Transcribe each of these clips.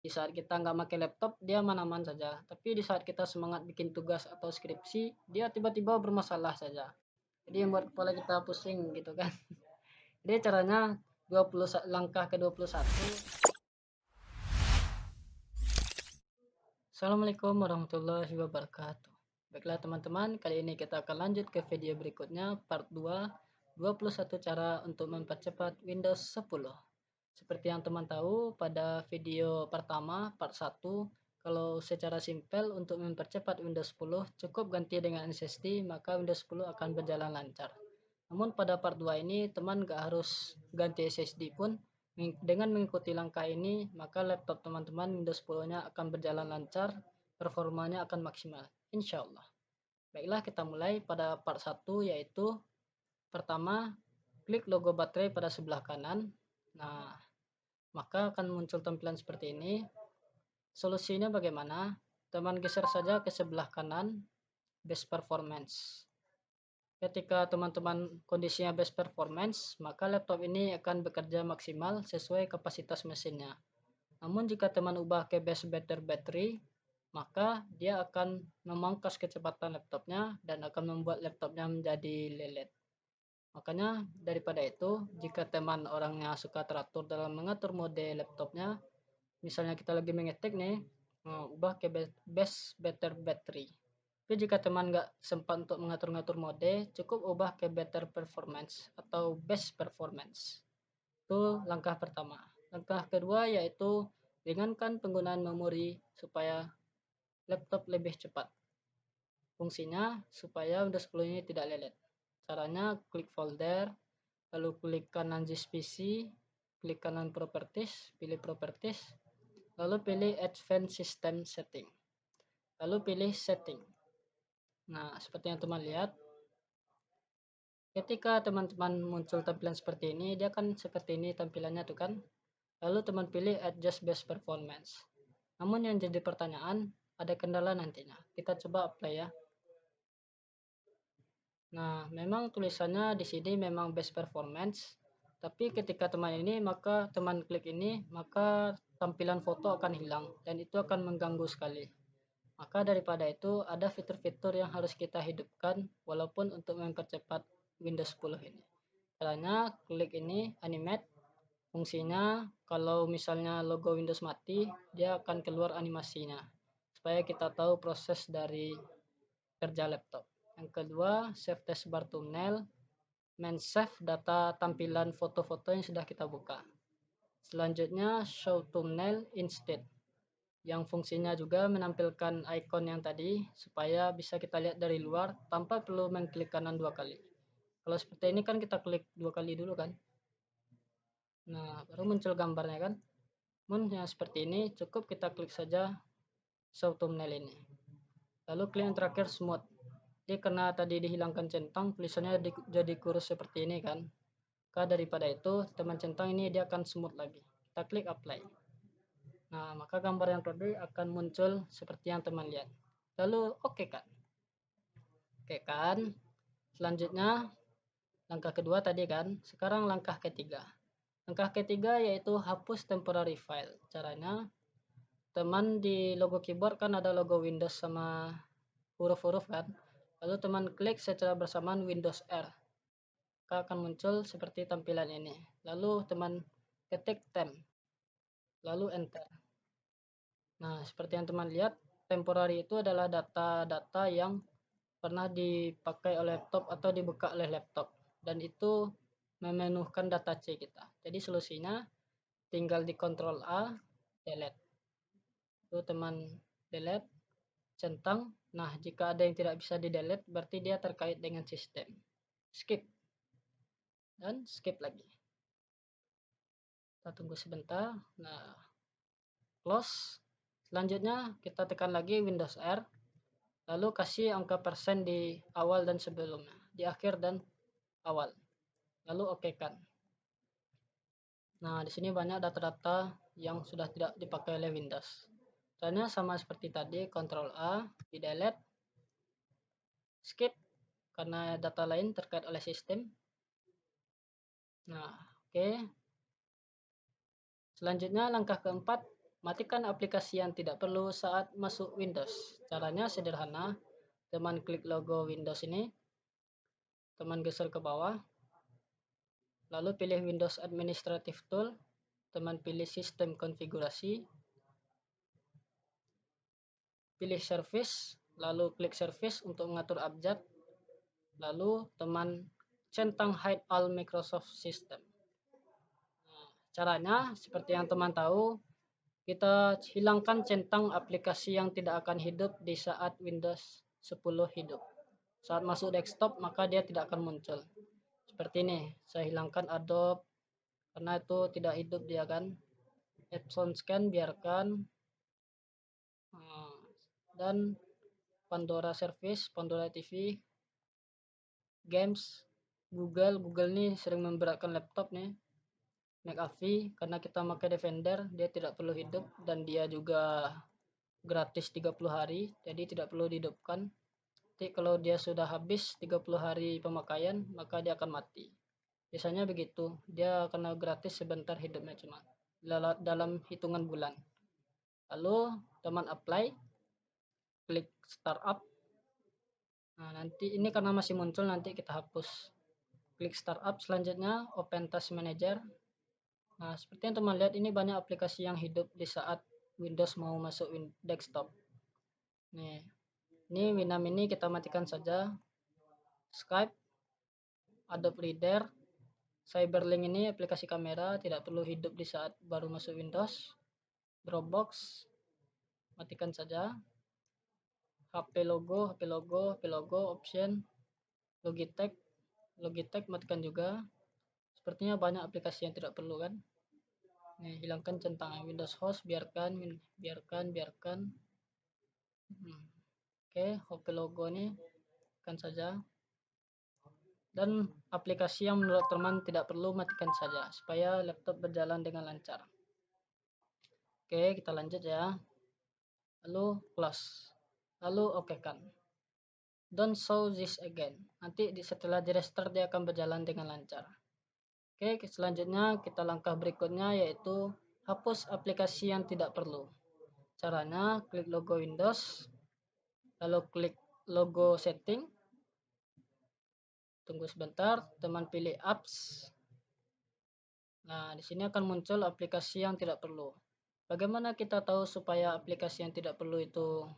Di saat kita nggak pakai laptop, dia aman-aman saja. Tapi di saat kita semangat bikin tugas atau skripsi, dia tiba-tiba bermasalah saja. Jadi yang buat kepala kita pusing gitu kan. Jadi caranya 20 langkah ke-21. Assalamualaikum warahmatullahi wabarakatuh. Baiklah teman-teman, kali ini kita akan lanjut ke video berikutnya, part 2, 21 cara untuk mempercepat Windows 10. Seperti yang teman tahu, pada video pertama, part 1, kalau secara simpel untuk mempercepat Windows 10, cukup ganti dengan SSD, maka Windows 10 akan berjalan lancar. Namun pada part 2 ini, teman gak harus ganti SSD pun, dengan mengikuti langkah ini, maka laptop teman-teman Windows 10-nya akan berjalan lancar, performanya akan maksimal, insya Allah. Baiklah, kita mulai pada part 1, yaitu pertama, klik logo baterai pada sebelah kanan. Nah, maka akan muncul tampilan seperti ini. Solusinya bagaimana? Teman geser saja ke sebelah kanan, best performance. Ketika teman-teman kondisinya best performance, maka laptop ini akan bekerja maksimal sesuai kapasitas mesinnya. Namun jika teman ubah ke best better battery, maka dia akan memangkas kecepatan laptopnya dan akan membuat laptopnya menjadi lelet. Makanya daripada itu, jika teman orangnya suka teratur dalam mengatur mode laptopnya, misalnya kita lagi mengetik nih, ubah ke best better battery. Tapi jika teman nggak sempat untuk mengatur-ngatur mode, cukup ubah ke better performance atau best performance. Itu langkah pertama. Langkah kedua yaitu ringankan penggunaan memori supaya laptop lebih cepat. Fungsinya supaya Windows 10 ini tidak lelet. Caranya klik folder, lalu klik kanan disk PC, klik kanan properties, pilih properties, lalu pilih advanced system setting, lalu pilih setting. Nah, seperti yang teman lihat, ketika teman-teman muncul tampilan seperti ini, dia kan seperti ini tampilannya tuh kan. Lalu teman pilih adjust best performance. Namun yang jadi pertanyaan, ada kendala nantinya. Kita coba apply ya. Nah, memang tulisannya di sini memang best performance, tapi ketika teman ini, maka teman klik ini, maka tampilan foto akan hilang dan itu akan mengganggu sekali. Maka daripada itu ada fitur-fitur yang harus kita hidupkan walaupun untuk mempercepat Windows 10 ini. Caranya klik ini animate. Fungsinya kalau misalnya logo Windows mati, dia akan keluar animasinya supaya kita tahu proses dari kerja laptop. Yang kedua, save taskbar thumbnail, men-save data tampilan foto-foto yang sudah kita buka. Selanjutnya, show thumbnail instead, yang fungsinya juga menampilkan icon yang tadi supaya bisa kita lihat dari luar tanpa perlu mengklik kanan 2 kali. Kalau seperti ini kan kita klik 2 kali dulu kan. Nah, baru muncul gambarnya kan. Namun yang seperti ini cukup kita klik saja show thumbnail ini. Lalu klik yang terakhir smooth. Jadi karena tadi dihilangkan centang, tulisannya jadi kurus seperti ini kan. Maka daripada itu, teman centang ini dia akan smooth lagi. Kita klik apply. Nah, maka gambar yang tadi akan muncul seperti yang teman lihat. Lalu oke kan. Oke kan. Selanjutnya langkah kedua tadi kan. Sekarang langkah ketiga. Langkah ketiga yaitu hapus temporary file. Caranya, teman di logo keyboard kan ada logo Windows sama huruf-huruf kan. Lalu teman klik secara bersamaan Windows R. Maka akan muncul seperti tampilan ini. Lalu teman ketik temp. Lalu enter. Nah, seperti yang teman lihat, temporary itu adalah data-data yang pernah dipakai oleh laptop atau dibuka oleh laptop. Dan itu memenuhkan data C kita. Jadi solusinya tinggal di Ctrl A, delete. Itu teman delete, centang. Nah, jika ada yang tidak bisa di delete, berarti dia terkait dengan sistem. Skip. Dan skip lagi. Kita tunggu sebentar. Nah, close. Selanjutnya kita tekan lagi Windows R. Lalu kasih angka persen di awal dan sebelumnya, di akhir dan awal. Lalu oke kan. Nah, di sini banyak data-data yang sudah tidak dipakai oleh Windows. Caranya sama seperti tadi, Ctrl A, di delete, skip karena data lain terkait oleh sistem. Nah, oke. Selanjutnya langkah keempat, Matikan aplikasi yang tidak perlu saat masuk Windows. Caranya sederhana, teman klik logo Windows ini, teman geser ke bawah, lalu pilih Windows Administrative Tool, teman pilih Sistem Konfigurasi, pilih Service, lalu klik Service untuk mengatur abjad, lalu teman centang Hide All Microsoft System. Nah, caranya seperti yang teman tahu, kita hilangkan centang aplikasi yang tidak akan hidup di saat Windows 10 hidup. Saat masuk desktop maka dia tidak akan muncul. Seperti ini, saya hilangkan Adobe karena itu tidak hidup dia kan. Epson Scan biarkan, dan Pandora Service, Pandora TV, Games, Google ini sering memberatkan laptop nih. McAfee karena kita pakai Defender, dia tidak perlu hidup dan dia juga gratis 30 hari, jadi tidak perlu dihidupkan. Nanti kalau dia sudah habis 30 hari pemakaian, maka dia akan mati. Biasanya begitu, dia karena gratis sebentar hidupnya cuma dalam hitungan bulan. Lalu teman apply, klik startup. Nah, nanti ini karena masih muncul, nanti kita hapus. Klik startup, selanjutnya open task manager. Nah, seperti yang teman lihat, ini banyak aplikasi yang hidup di saat Windows mau masuk desktop. Nih, ini Winamp ini kita matikan saja. Skype, Adobe Reader, Cyberlink ini aplikasi kamera tidak perlu hidup di saat baru masuk Windows. Dropbox matikan saja. HP logo, option, Logitech matikan juga. Sepertinya banyak aplikasi yang tidak perlu kan. Nih, hilangkan centang Windows Host, biarkan. Oke, HP logo ini matikan saja. Dan aplikasi yang menurut teman tidak perlu matikan saja supaya laptop berjalan dengan lancar. Oke, kita lanjut ya. Lalu close, lalu oke kan. Don't show this again. Nanti setelah di restart dia akan berjalan dengan lancar. Oke, selanjutnya kita langkah berikutnya yaitu hapus aplikasi yang tidak perlu. Caranya klik logo Windows, lalu klik logo setting. Tunggu sebentar, teman pilih apps. Nah, di sini akan muncul aplikasi yang tidak perlu. Bagaimana kita tahu supaya aplikasi yang tidak perlu itu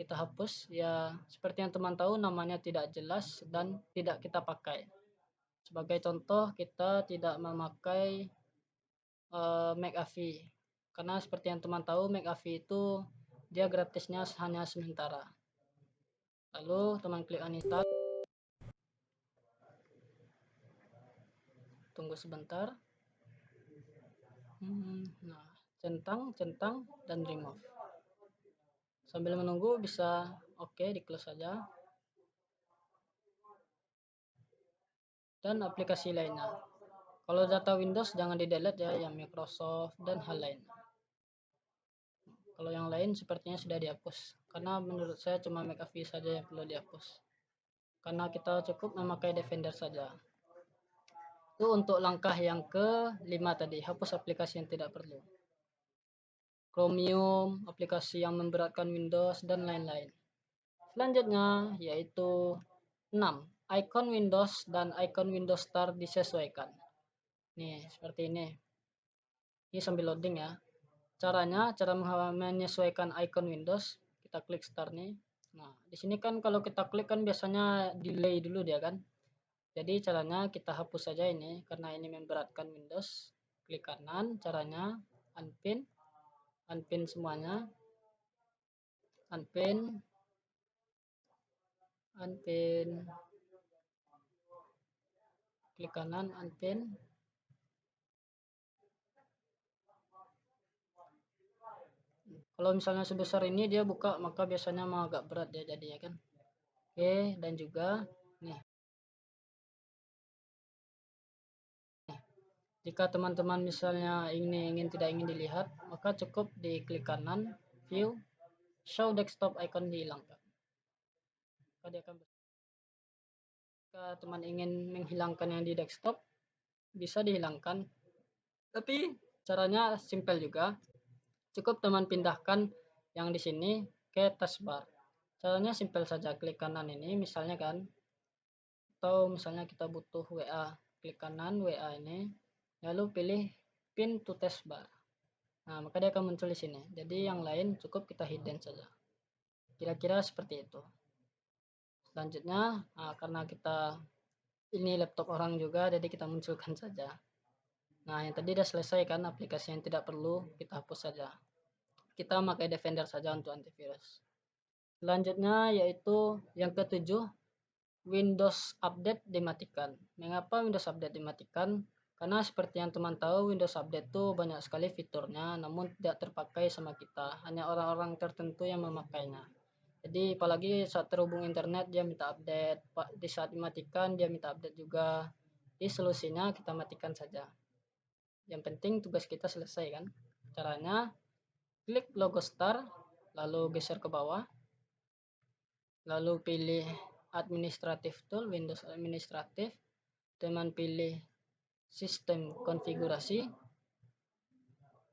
kita hapus? Ya, seperti yang teman tahu, namanya tidak jelas dan tidak kita pakai. Sebagai contoh, kita tidak memakai McAfee. Karena seperti yang teman tahu, McAfee itu dia gratisnya hanya sementara. Lalu teman klik uninstall. Tunggu sebentar. Nah, centang dan remove. Sambil menunggu bisa oke, di close saja. Dan aplikasi lainnya. Kalau data Windows jangan di delete ya, yang Microsoft dan hal lain. Kalau yang lain sepertinya sudah dihapus. Karena menurut saya cuma McAfee saja yang perlu dihapus. Karena kita cukup memakai Defender saja. Itu untuk langkah yang ke-5 tadi, hapus aplikasi yang tidak perlu. Chromium, aplikasi yang memberatkan Windows dan lain-lain. Selanjutnya yaitu 6. Icon Windows dan icon Windows Start disesuaikan. Nih, seperti ini. Ini sambil loading ya. Cara menyesuaikan icon Windows, kita klik Start nih. Nah, di sini kan kalau kita klik kan biasanya delay dulu dia kan. Jadi caranya kita hapus saja ini karena ini memberatkan Windows. Klik kanan, caranya unpin semuanya. Unpin. Klik kanan, unpin. Kalau misalnya sebesar ini dia buka, maka biasanya mau agak berat ya jadi ya kan. Oke, dan juga nih. Jika teman-teman misalnya tidak ingin dilihat, maka cukup diklik kanan, view, show desktop icon dihilangkan. Jika teman ingin menghilangkan yang di desktop, bisa dihilangkan. Tapi caranya simpel juga. Cukup teman pindahkan yang di sini ke taskbar. Caranya simpel saja, klik kanan ini misalnya kan, atau misalnya kita butuh WA, klik kanan WA ini, lalu pilih pin to taskbar. Nah, maka dia akan muncul di sini. Jadi yang lain cukup kita hidden saja. Kira-kira seperti itu. Selanjutnya, karena kita ini laptop orang juga, jadi kita munculkan saja. Nah, yang tadi udah selesai kan, aplikasi yang tidak perlu kita hapus saja. Kita pakai Defender saja untuk antivirus. Selanjutnya yaitu yang ketujuh, Windows Update dimatikan. Mengapa Windows Update dimatikan? Karena seperti yang teman tahu, Windows Update itu banyak sekali fiturnya, namun tidak terpakai sama kita. Hanya orang-orang tertentu yang memakainya. Jadi apalagi saat terhubung internet dia minta update, di saat dimatikan dia minta update juga. Di solusinya kita matikan saja. Yang penting tugas kita selesai kan. Caranya klik logo Star, lalu geser ke bawah, lalu pilih administratif tool, Windows administratif, teman pilih sistem konfigurasi,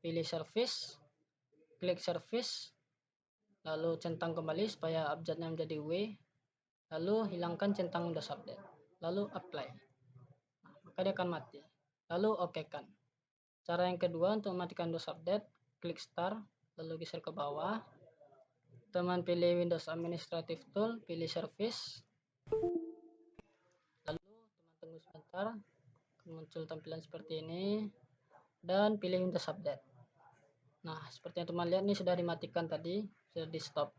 pilih service, klik service, lalu centang kembali supaya abjadnya menjadi W, lalu hilangkan centang Windows Update, lalu apply. Maka dia akan mati. Lalu OK kan. Cara yang kedua untuk mematikan Windows Update, klik Start, lalu geser ke bawah, teman pilih Windows Administrative Tool, pilih Service, lalu teman tunggu sebentar, muncul tampilan seperti ini, dan pilih Windows Update. Nah, seperti yang teman lihat ini sudah dimatikan tadi, sudah di stop.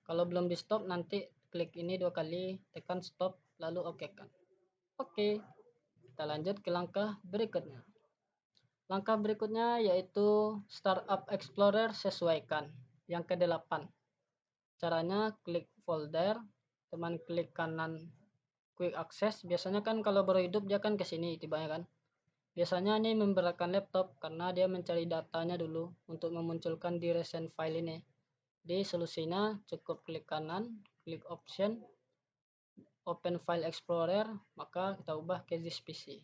Kalau belum di stop, nanti klik ini 2 kali, tekan stop, lalu OK kan. Oke, kita lanjut ke langkah berikutnya. Langkah berikutnya yaitu Startup Explorer sesuaikan. Yang ke-8. Caranya klik folder, teman klik kanan quick access. Biasanya kan kalau baru hidup dia kan ke sini tibanya kan. Biasanya ini memberatkan laptop karena dia mencari datanya dulu untuk memunculkan di recent file ini. Di solusinya cukup klik kanan, klik option, open file explorer, maka kita ubah ke this PC.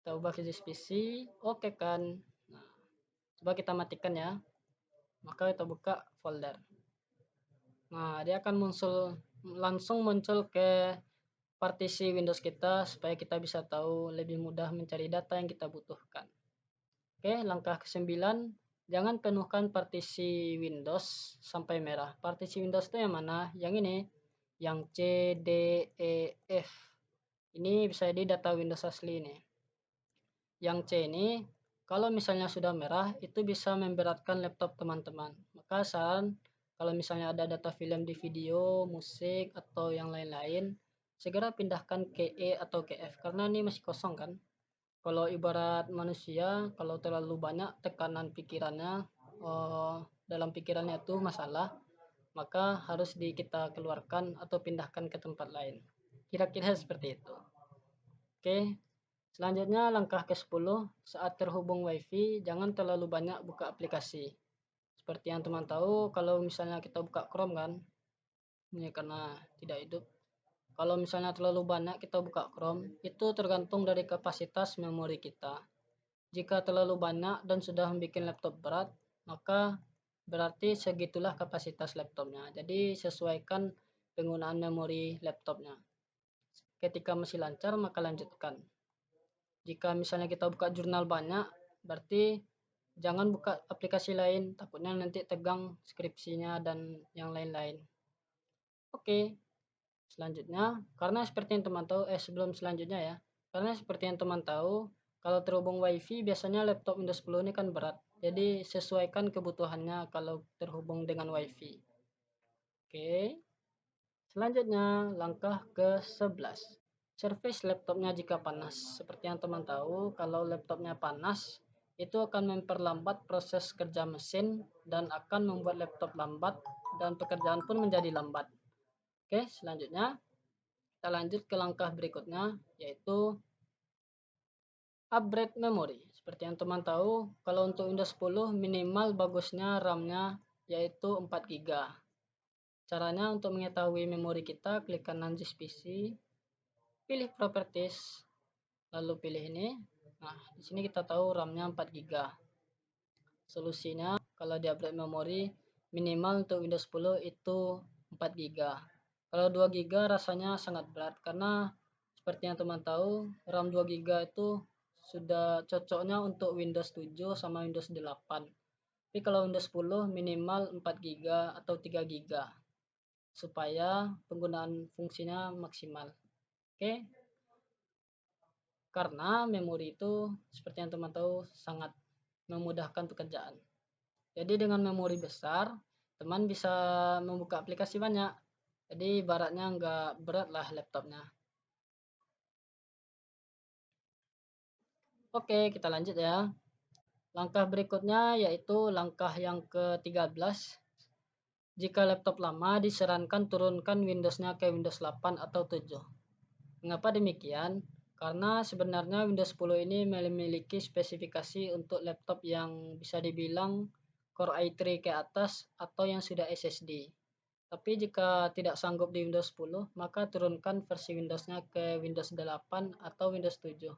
Kita ubah ke this PC, oke kan. Nah, coba kita matikan ya. Maka kita buka folder. Nah, dia akan langsung muncul ke partisi Windows kita supaya kita bisa tahu lebih mudah mencari data yang kita butuhkan. Oke, langkah ke-9, jangan penuhkan partisi Windows sampai merah. Partisi Windows itu yang mana? Yang ini, yang C, D, E, F. Ini bisa jadi data Windows asli ini. Yang C ini, kalau misalnya sudah merah, itu bisa memberatkan laptop teman-teman. Maka saran, kalau misalnya ada data film di video, musik, atau yang lain-lain, segera pindahkan ke E atau ke F, karena ini masih kosong kan. Kalau ibarat manusia, kalau terlalu banyak tekanan pikirannya, dalam pikirannya itu masalah, maka harus kita keluarkan atau pindahkan ke tempat lain. Kira-kira seperti itu. Oke, selanjutnya langkah ke-10, saat terhubung WiFi, jangan terlalu banyak buka aplikasi. Seperti yang teman tahu, kalau misalnya kita buka Chrome kan, ini karena tidak hidup. Kalau misalnya terlalu banyak kita buka Chrome, itu tergantung dari kapasitas memori kita. Jika terlalu banyak dan sudah membuat laptop berat, maka berarti segitulah kapasitas laptopnya. Jadi sesuaikan penggunaan memori laptopnya. Ketika masih lancar, maka lanjutkan. Jika misalnya kita buka jurnal banyak, berarti jangan buka aplikasi lain, takutnya nanti tegang skripsinya dan yang lain-lain. Oke. Selanjutnya, karena seperti yang teman tahu, sebelum selanjutnya ya, karena seperti yang teman tahu, kalau terhubung WiFi biasanya laptop Windows 10 ini kan berat. Jadi sesuaikan kebutuhannya kalau terhubung dengan WiFi. Oke. Selanjutnya, langkah ke-11. Service laptopnya jika panas. Seperti yang teman tahu, kalau laptopnya panas, itu akan memperlambat proses kerja mesin dan akan membuat laptop lambat dan pekerjaan pun menjadi lambat. Oke, selanjutnya kita lanjut ke langkah berikutnya, yaitu upgrade memori. Seperti yang teman tahu, kalau untuk Windows 10 minimal bagusnya RAM-nya yaitu 4 GB. Caranya untuk mengetahui memori kita, klik kanan this PC, pilih properties, lalu pilih ini. Nah, di sini kita tahu RAM-nya 4 GB. Solusinya kalau di upgrade memori minimal untuk Windows 10 itu 4 GB. Kalau 2 GB rasanya sangat berat karena seperti yang teman tahu, RAM 2 GB itu sudah cocoknya untuk Windows 7 sama Windows 8. Tapi kalau Windows 10 minimal 4 GB atau 3 GB supaya penggunaan fungsinya maksimal. Oke, karena memori itu seperti yang teman tahu sangat memudahkan pekerjaan. Jadi dengan memori besar, teman bisa membuka aplikasi banyak. Jadi ibaratnya nggak berat lah laptopnya. Oke, kita lanjut ya. Langkah berikutnya yaitu langkah yang ke-13. Jika laptop lama disarankan turunkan Windows-nya ke Windows 8 atau 7. Mengapa demikian? Karena sebenarnya Windows 10 ini memiliki spesifikasi untuk laptop yang bisa dibilang Core i3 ke atas atau yang sudah SSD. Tapi jika tidak sanggup di Windows 10, maka turunkan versi Windows-nya ke Windows 8 atau Windows 7.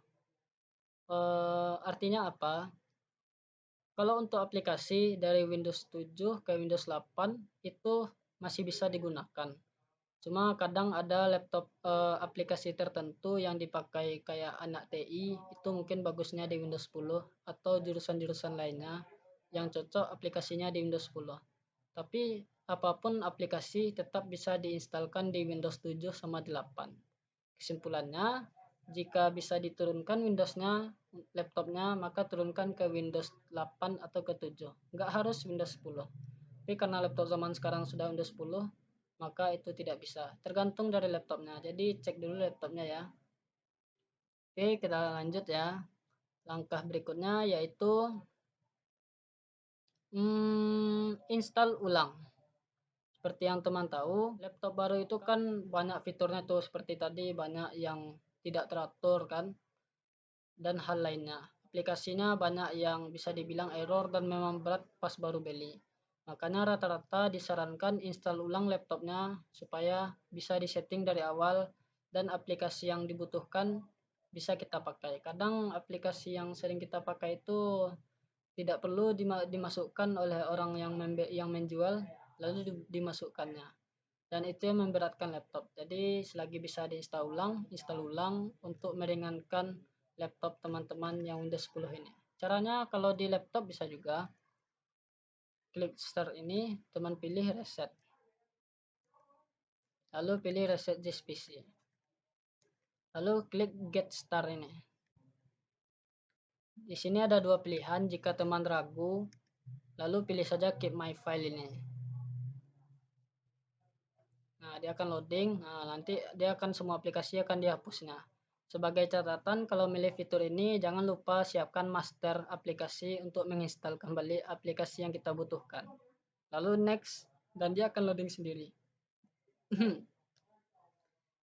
Artinya apa? Kalau untuk aplikasi dari Windows 7 ke Windows 8 itu masih bisa digunakan. Cuma kadang ada laptop aplikasi tertentu yang dipakai kayak anak TI itu mungkin bagusnya di Windows 10 atau jurusan-jurusan lainnya yang cocok aplikasinya di Windows 10. Tapi apapun aplikasi tetap bisa diinstalkan di Windows 7 sama 8. Kesimpulannya, jika bisa diturunkan Windows-nya, laptopnya, maka turunkan ke Windows 8 atau ke 7. Nggak harus Windows 10. Tapi karena laptop zaman sekarang sudah Windows 10, maka itu tidak bisa. Tergantung dari laptopnya. Jadi cek dulu laptopnya ya. Oke, kita lanjut ya. Langkah berikutnya yaitu install ulang. Seperti yang teman tahu, laptop baru itu kan banyak fiturnya tuh seperti tadi banyak yang tidak teratur kan dan hal lainnya. Aplikasinya banyak yang bisa dibilang error dan memang berat pas baru beli. Makanya rata-rata disarankan install ulang laptopnya supaya bisa disetting dari awal dan aplikasi yang dibutuhkan bisa kita pakai. Kadang aplikasi yang sering kita pakai itu tidak perlu dimasukkan oleh orang yang menjual lalu dimasukkannya. Dan itu yang memberatkan laptop. Jadi selagi bisa install ulang untuk meringankan laptop teman-teman yang Windows 10 ini. Caranya kalau di laptop bisa juga klik start ini, teman pilih reset. Lalu pilih reset this PC. Lalu klik get start ini. Di sini ada dua pilihan, jika teman ragu, lalu pilih saja keep my file ini. Nah, dia akan loading. Nah, nanti dia akan semua aplikasi akan dihapusnya. Sebagai catatan, kalau milih fitur ini, jangan lupa siapkan master aplikasi untuk menginstal kembali aplikasi yang kita butuhkan. Lalu next, dan dia akan loading sendiri.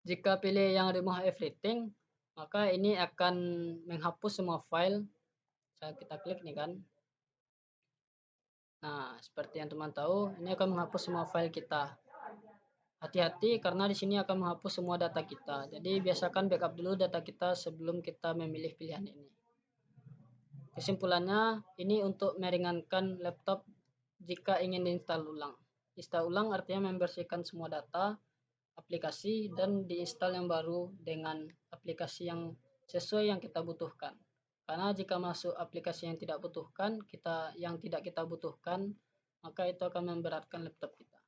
Jika pilih yang remove everything, maka ini akan menghapus semua file. Kita klik nih kan. Nah, seperti yang teman tahu, ini akan menghapus semua file kita. Hati-hati karena di sini akan menghapus semua data kita. Jadi biasakan backup dulu data kita sebelum kita memilih pilihan ini. Kesimpulannya, ini untuk meringankan laptop jika ingin diinstal ulang. Install ulang artinya membersihkan semua data, aplikasi, dan diinstal yang baru dengan aplikasi yang sesuai yang kita butuhkan. Karena jika masuk aplikasi yang tidak kita butuhkan, maka itu akan memberatkan laptop kita.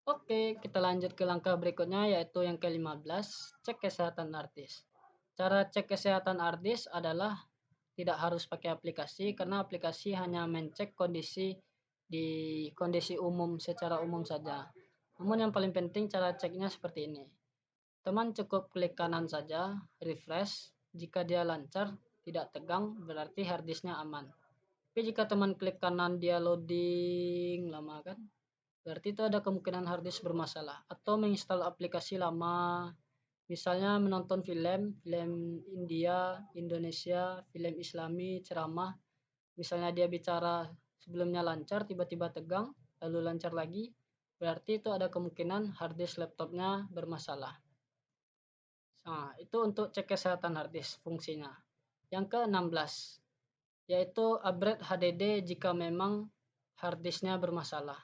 Oke, kita lanjut ke langkah berikutnya yaitu yang ke-15, cek kesehatan hard disk. Cara cek kesehatan hard disk adalah tidak harus pakai aplikasi karena aplikasi hanya mencek kondisi umum secara umum saja. Namun yang paling penting cara ceknya seperti ini. Teman cukup klik kanan saja, refresh. Jika dia lancar, tidak tegang, berarti hard disknya aman. Tapi jika teman klik kanan dia loading lama kan, berarti itu ada kemungkinan hard disk bermasalah atau menginstal aplikasi lama, misalnya menonton film India, Indonesia, film Islami, ceramah. Misalnya dia bicara sebelumnya lancar, tiba-tiba tegang, lalu lancar lagi, berarti itu ada kemungkinan hard disk laptopnya bermasalah. Nah, itu untuk cek kesehatan hard disk fungsinya. Yang ke-16, yaitu upgrade HDD jika memang harddisknya bermasalah.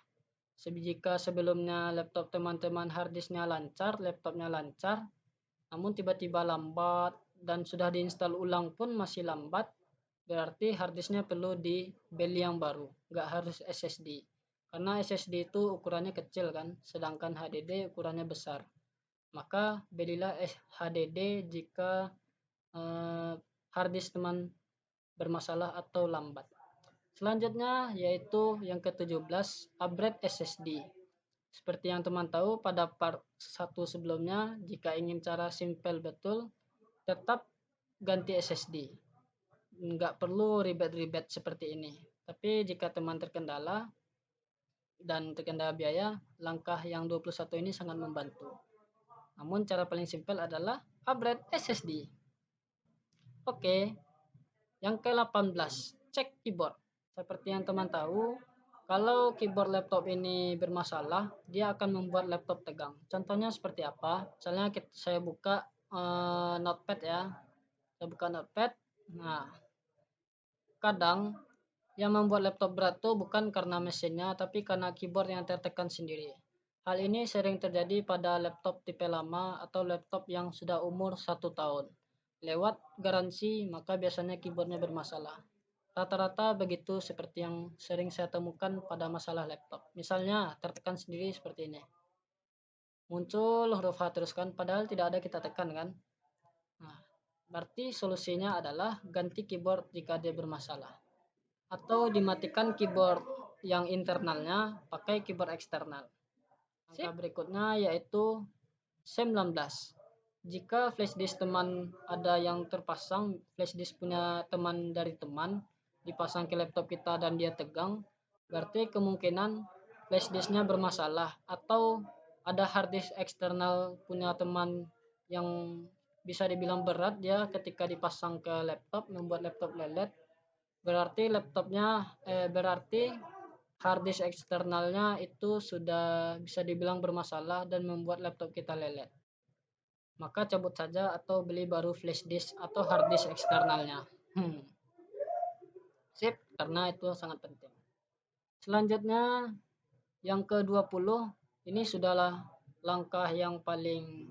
Jika sebelumnya laptop teman-teman harddisknya lancar, laptopnya lancar, namun tiba-tiba lambat dan sudah diinstal ulang pun masih lambat, berarti harddisknya perlu dibeli yang baru, nggak harus SSD. Karena SSD itu ukurannya kecil kan, sedangkan HDD ukurannya besar. Maka belilah HDD jika harddisk teman bermasalah atau lambat. Selanjutnya yaitu yang ke-17, upgrade SSD. Seperti yang teman tahu pada part 1 sebelumnya, jika ingin cara simple betul, tetap ganti SSD. Nggak perlu ribet-ribet seperti ini. Tapi jika teman terkendala dan terkendala biaya, langkah yang 21 ini sangat membantu. Namun cara paling simpel adalah upgrade SSD. Oke, yang ke-18, cek keyboard. Seperti yang teman tahu, kalau keyboard laptop ini bermasalah, dia akan membuat laptop tegang. Contohnya seperti apa? Misalnya saya buka notepad ya. Saya buka notepad. Nah, kadang yang membuat laptop berat tuh bukan karena mesinnya, tapi karena keyboard yang tertekan sendiri. Hal ini sering terjadi pada laptop tipe lama atau laptop yang sudah umur 1 tahun. Lewat garansi, maka biasanya keyboardnya bermasalah. Rata-rata begitu seperti yang sering saya temukan pada masalah laptop. Misalnya tertekan sendiri seperti ini. Muncul huruf H terus kan, padahal tidak ada kita tekan kan. Nah, berarti solusinya adalah ganti keyboard jika dia bermasalah. Atau dimatikan keyboard yang internalnya pakai keyboard eksternal. Langkah berikutnya yaitu 19. Jika flashdisk teman ada yang terpasang, flashdisk punya teman dari teman, dipasang ke laptop kita dan dia tegang, berarti kemungkinan flashdisknya bermasalah. Atau ada harddisk eksternal punya teman yang bisa dibilang berat, dia ketika dipasang ke laptop membuat laptop lelet, berarti harddisk eksternalnya itu sudah bisa dibilang bermasalah dan membuat laptop kita lelet. Maka cabut saja atau beli baru flash disk atau hard disk eksternalnya. Sip, karena itu sangat penting. Selanjutnya yang ke-20, ini sudahlah langkah yang paling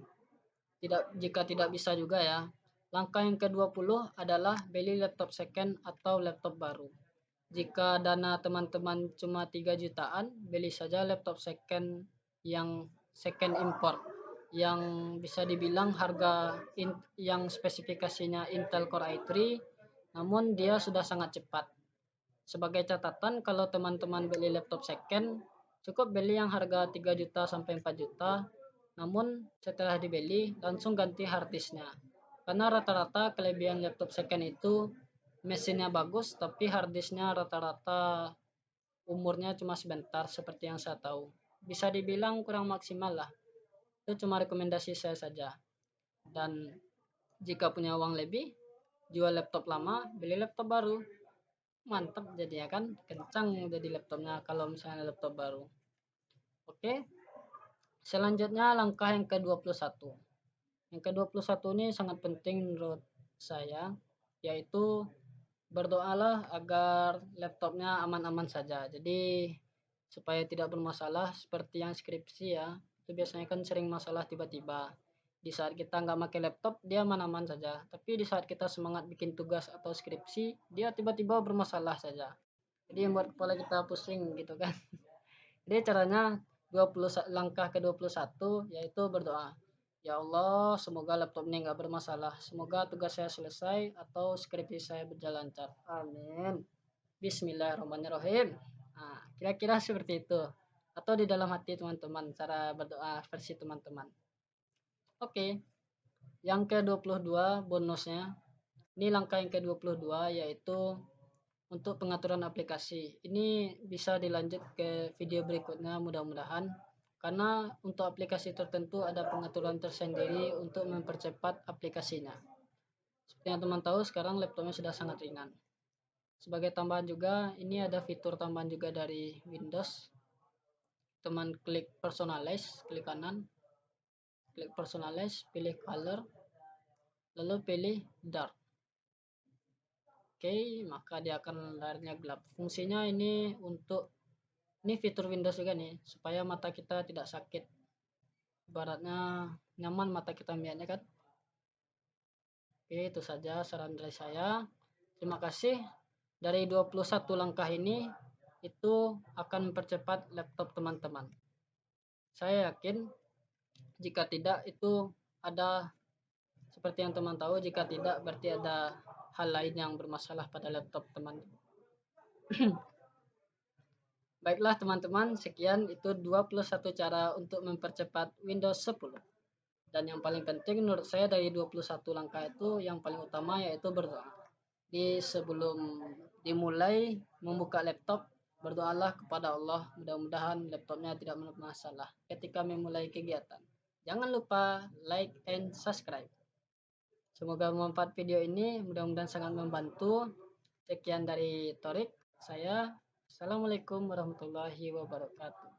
jika tidak bisa juga ya. Langkah yang ke-20 adalah beli laptop second atau laptop baru. Jika dana teman-teman cuma 3 jutaan, beli saja laptop second yang second import yang bisa dibilang yang spesifikasinya Intel Core i3, namun dia sudah sangat cepat. Sebagai catatan, kalau teman-teman beli laptop second, cukup beli yang harga 3 juta sampai 4 juta, namun setelah dibeli langsung ganti harddisknya. Karena rata-rata kelebihan laptop second itu mesinnya bagus, tapi harddisknya rata-rata umurnya cuma sebentar seperti yang saya tahu. Bisa dibilang kurang maksimal lah. Itu cuma rekomendasi saya saja. Dan jika punya uang lebih, jual laptop lama, beli laptop baru. Mantap jadi ya kan, kencang jadi laptopnya kalau misalnya laptop baru. Oke, selanjutnya langkah yang ke-21. Yang ke-21 ini sangat penting menurut saya, yaitu berdoalah agar laptopnya aman-aman saja. Jadi supaya tidak bermasalah seperti yang skripsi ya. Itu biasanya kan sering masalah tiba-tiba. Di saat kita nggak pakai laptop, dia aman-aman saja. Tapi di saat kita semangat bikin tugas atau skripsi, dia tiba-tiba bermasalah saja. Jadi yang buat kepala kita pusing gitu kan. Jadi caranya langkah ke-21 yaitu berdoa. Ya Allah, semoga laptop ini nggak bermasalah. Semoga tugas saya selesai atau skripsi saya berjalan lancar. Amin. Bismillahirrahmanirrahim. Nah, kira-kira seperti itu. Atau di dalam hati teman-teman, cara berdoa versi teman-teman. Oke, yang ke-22 bonusnya. Ini langkah yang ke-22 yaitu untuk pengaturan aplikasi. Ini bisa dilanjut ke video berikutnya mudah-mudahan. Karena untuk aplikasi tertentu ada pengaturan tersendiri untuk mempercepat aplikasinya. Seperti yang teman tahu sekarang laptopnya sudah sangat ringan. Sebagai tambahan juga, ini ada fitur tambahan juga dari Windows. Teman klik personalize, klik kanan, klik personalize, pilih color, lalu pilih dark. Oke, maka dia akan layarnya gelap. Fungsinya ini untuk Ini fitur Windows juga nih, supaya mata kita tidak sakit. Ibaratnya nyaman mata kita melihatnya kan. Oke, itu saja saran dari saya. Terima kasih. Dari 21 langkah ini itu akan mempercepat laptop teman-teman. Saya yakin jika tidak itu ada seperti yang teman tahu, jika tidak berarti ada hal lain yang bermasalah pada laptop teman. Baiklah teman-teman, sekian itu 21 cara untuk mempercepat Windows 10. Dan yang paling penting menurut saya dari 21 langkah itu yang paling utama yaitu berdoa. Sebelum dimulai membuka laptop, berdoalah kepada Allah, mudah-mudahan laptopnya tidak bermasalah ketika memulai kegiatan. Jangan lupa like and subscribe. Semoga bermanfaat video ini, mudah-mudahan sangat membantu. Sekian dari Torik, saya. Assalamualaikum warahmatullahi wabarakatuh.